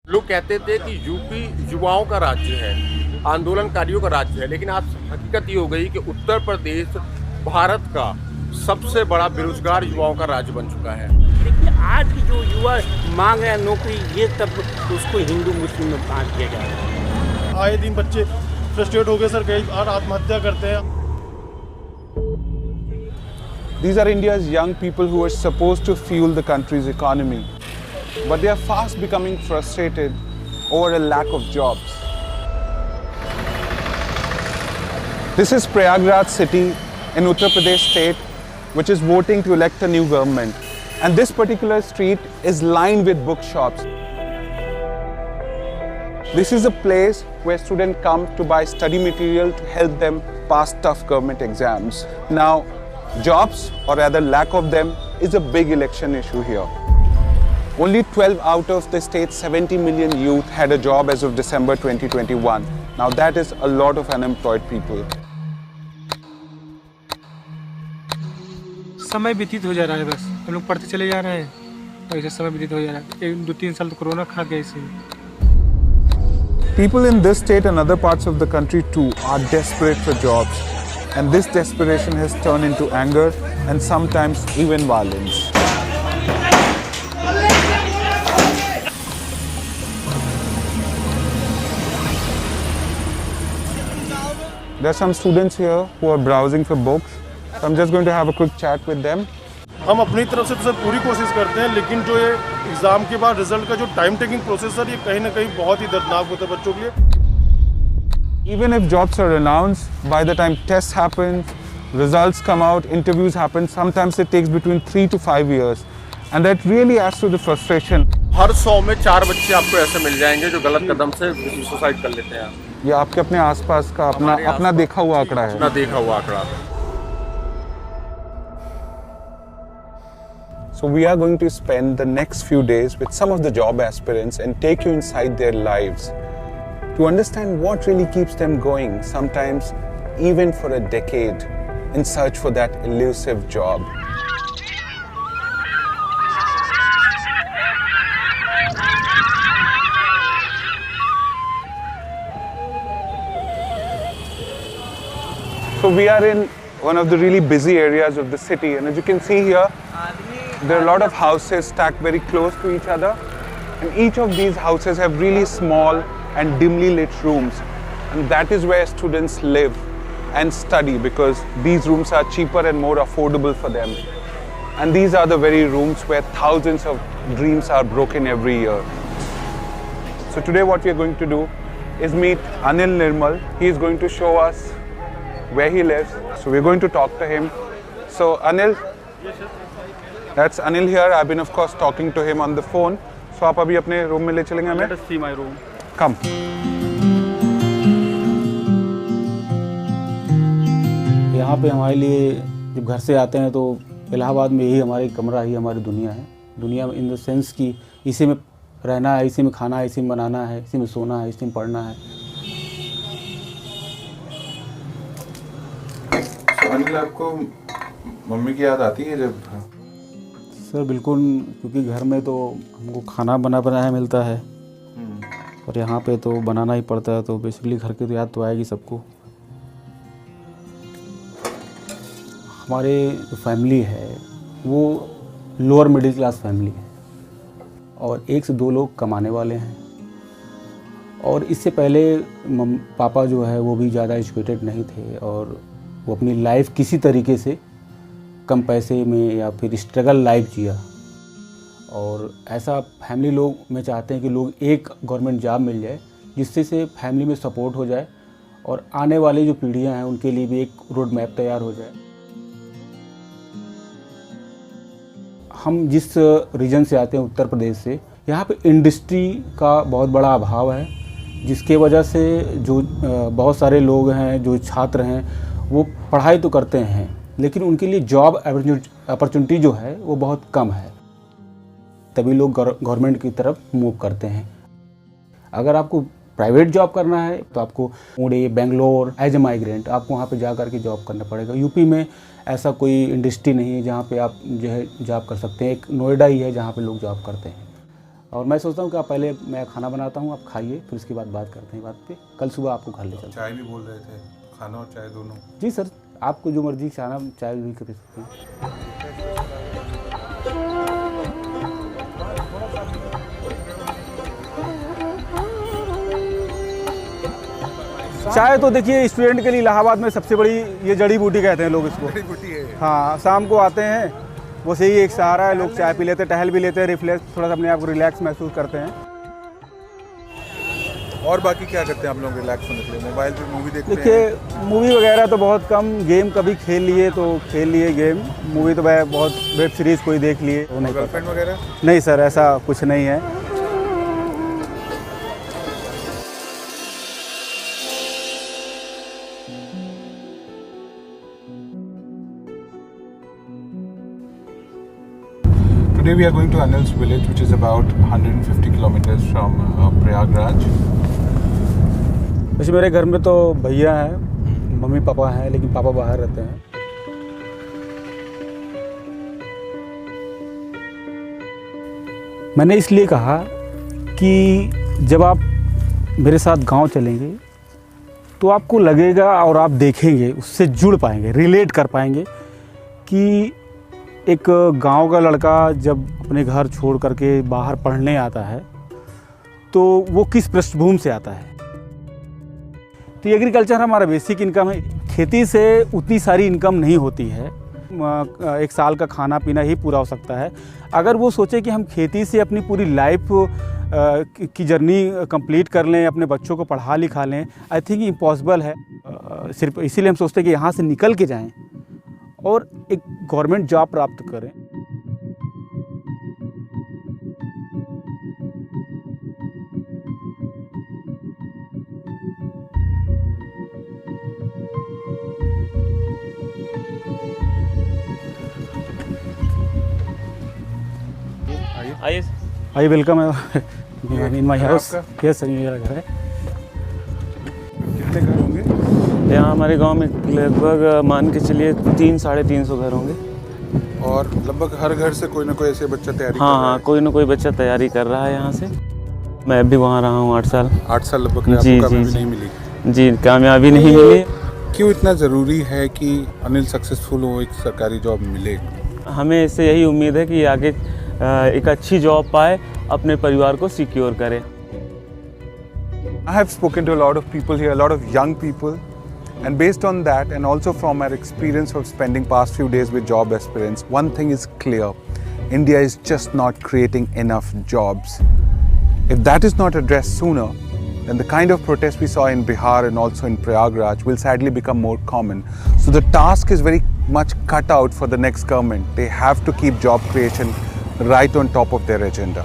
लोग कहते थे कि यूपी युवाओं का राज्य है, आंदोलनकारियों का राज्य है, लेकिन आज हकीकत ये हो गई कि उत्तर प्रदेश भारत का सबसे बड़ा बेरोजगार युवाओं का राज्य बन चुका है। देखिए आज की जो युवा मांग है नौकरी, ये तब उसको हिंदू मुस्लिम में बांट दिया जा रहा है। आए दिन बच्चे फ्रस्ट्रेट हो गए सर, कई बार आत्महत्या करते हैं। These are India's young people who are supposed to fuel the country's economy, but they are fast becoming frustrated over a lack of jobs. This is Prayagraj city in Uttar Pradesh state, which is voting to elect a new government. And this particular street is lined with bookshops. This is a place where students come to buy study material to help them pass tough government exams. Now, jobs, or rather lack of them, is a big election issue here. Only 12 out of the state's 70 million youth had a job as of December 2021. Now that is a lot of unemployed people. समय व्यतीत हो जा रहा है, बस हम लोग पढ़ते चले जा रहे हैं और ऐसे समय व्यतीत हो जा रहा है। 1-2-3 साल तो कोरोना खा गया इसी में। People in this state and other parts of the country too are desperate for jobs. And this desperation has turned into anger and sometimes even violence. There are some students here who are browsing for books. So I'm just going to have a quick chat with them. हम अपनी तरफ से तो sir पूरी कोशिश करते हैं, लेकिन जो ये एग्ज़ाम के बाद रिजल्ट का जो टाइम टेकिंग प्रोसेस सर, ये कहीं ना कहीं बहुत ही दर्दनाक होता है बच्चों के लिए। Even if jobs are announced, by the time tests happen, results come out, interviews happen, sometimes it takes between 3 to 5 years. And that really adds to the frustration. हर 100 में 4 बच्चे आपको ऐसे मिल जाएंगे जो गलत कदम से सुसाइड कर लेते हैं। ये आपके अपने आसपास का अपना देखा हुआ आंकड़ा है। अपना देखा हुआ आंकड़ा। So we are going to spend the next few days with some of the job aspirants and take you inside their lives to understand what really keeps them going, sometimes even for a decade, in search for that elusive job. So we are in one of the really busy areas of the city, and as you can see here, there are a lot of houses stacked very close to each other, and each of these houses have really small and dimly lit rooms, and that is where students live and study because these rooms are cheaper and more affordable for them. And these are the very rooms where thousands of dreams are broken every year. So today what we are going to do is meet Anil Nirmal. He is going to show us where he lives. So we're going to talk to him. So Anil, that's Anil here. I've been of course talking to him on the phone. So आप अभी अपने room में ले चलेंगे हमें? Let us see my room. Come. यहाँ पे हमारे लिए जब घर से आते हैं तो इलाहाबाद में यही हमारी कमरा ही हमारी दुनिया है। दुनिया इन द सेंस कि इसी में रहना है, इसी में खाना है, इसी में बनाना है, इसी में सोना है, इसी में पढ़ना है। अनिल, आपको मम्मी की याद आती है जब? सर बिल्कुल, क्योंकि घर में तो हमको खाना बनाया मिलता है और यहाँ पे तो बनाना ही पड़ता है, तो बेसिकली घर की तो याद तो आएगी सबको। हमारे जो फैमिली है वो लोअर मिडिल क्लास फैमिली है और 1 से 2 लोग कमाने वाले हैं। और इससे पहले पापा जो है वो भी ज़्यादा एजुकेटेड नहीं थे और वो अपनी लाइफ किसी तरीके से कम पैसे में या फिर स्ट्रगल लाइफ जिया। और ऐसा फैमिली लोग में चाहते हैं कि लोग एक गवर्नमेंट जॉब मिल जाए जिससे से फैमिली में सपोर्ट हो जाए और आने वाली जो पीढ़ियां हैं उनके लिए भी एक रोड मैप तैयार हो जाए। हम जिस रीजन से आते हैं उत्तर प्रदेश से, यहाँ पे इंडस्ट्री का बहुत बड़ा अभाव है, जिसके वजह से जो बहुत सारे लोग हैं, जो छात्र हैं, वो पढ़ाई तो करते हैं लेकिन उनके लिए जॉब अपॉर्चुनिटी जो है वो बहुत कम है। तभी लोग गवर्नमेंट की तरफ मूव करते हैं। अगर आपको प्राइवेट जॉब करना है तो आपको Pune, Bangalore as a migrant आपको वहाँ पे जा कर के जॉब करना पड़ेगा। यूपी में ऐसा कोई इंडस्ट्री नहीं है जहाँ पे आप जो है जॉब कर सकते हैं। एक नोएडा ही है जहाँ पे लोग जॉब करते हैं। और मैं सोचता हूँ कि आप पहले मैं खाना बनाता हूँ, आप खाइए, फिर उसके बाद बात करते हैं बात पे। कल सुबह आपको घर ले चलते हैं। चाय भी बोल रहे थे, खाना और चाय दोनों? जी सर, आपको जो मर्जी खाना चाय भी कर सकते हैं। चाय तो देखिए स्टूडेंट के लिए इलाहाबाद में सबसे बड़ी ये जड़ी बूटी कहते हैं लोग इसको। जड़ी बूटी है। हाँ, शाम को आते हैं, वो सही एक सहारा है, लोग चाय पी लेते हैं, टहल भी लेते हैं, रिफ्लेक्स थोड़ा सा अपने आप को रिलैक्स महसूस करते हैं। और बाकी क्या करते हैं आप लोग रिलैक्स होने के लिए? मोबाइल पे मूवी देखते हैं? देखिए मूवी वगैरह तो बहुत कम, गेम कभी खेल लिए तो खेल लिए गेम, मूवी तो मैं बहुत वेब सीरीज़ कोई देख लिए। वो नहीं, गर्लफ्रेंड वगैरह? नहीं सर, ऐसा कुछ नहीं है। Today we are going to Anil's village, which is about 150 kilometers from Prayagraj. वैसे मेरे घर में तो भैया हैं, मम्मी पापा हैं, लेकिन पापा बाहर रहते हैं। मैंने इसलिए कहा कि जब आप मेरे साथ गांव चलेंगे तो आपको लगेगा और आप देखेंगे, उससे जुड़ पाएंगे, रिलेट कर पाएंगे कि एक गांव का लड़का जब अपने घर छोड़ करके बाहर पढ़ने आता है तो वो किस पृष्ठभूमि से आता है। तो एग्रीकल्चर हमारा बेसिक इनकम है। खेती से उतनी सारी इनकम नहीं होती है, एक साल का खाना पीना ही पूरा हो सकता है। अगर वो सोचे कि हम खेती से अपनी पूरी लाइफ की जर्नी कंप्लीट कर लें, अपने बच्चों को पढ़ा लिखा लें, आई थिंक इम्पॉसिबल है। सिर्फ इसीलिए हम सोचते हैं कि यहाँ से निकल के जाएं और एक गवर्नमेंट जॉब प्राप्त करें। आइए, वेलकम है in my house. Yes sir, ये मेरा घर है। कितने घर होंगे यहाँ हमारे गांव में? लगभग मान के चलिए 300-350 घर होंगे। और लगभग हर घर से कोई ना कोई ऐसे बच्चा तैयारी कर रहा हाँ, है? कोई ना कोई बच्चा तैयारी कर रहा है यहाँ से। मैं अभी वहाँ रहा हूँ 8 साल। 8 साल लगभग जी, आपको जी, कामयाबी जी। नहीं मिली? जी, कामयाबी नहीं मिली। क्यों इतना ज़रूरी है कि अनिल सक्सेसफुल हो, एक सरकारी जॉब मिले? हमें इससे यही उम्मीद है कि आगे एक अच्छी जॉब पाए, अपने परिवार को सिक्योर करे। I have spoken to a lot of people here, a lot of young people, and based on that and also from our experience of spending past few days with job aspirants, one thing is clear: India is just not creating enough jobs. If that is not addressed sooner, then the kind of protest we saw in Bihar and also in Prayagraj will sadly become more common. So the task is very much cut out for the next government. They have to keep job creation right on top of their agenda.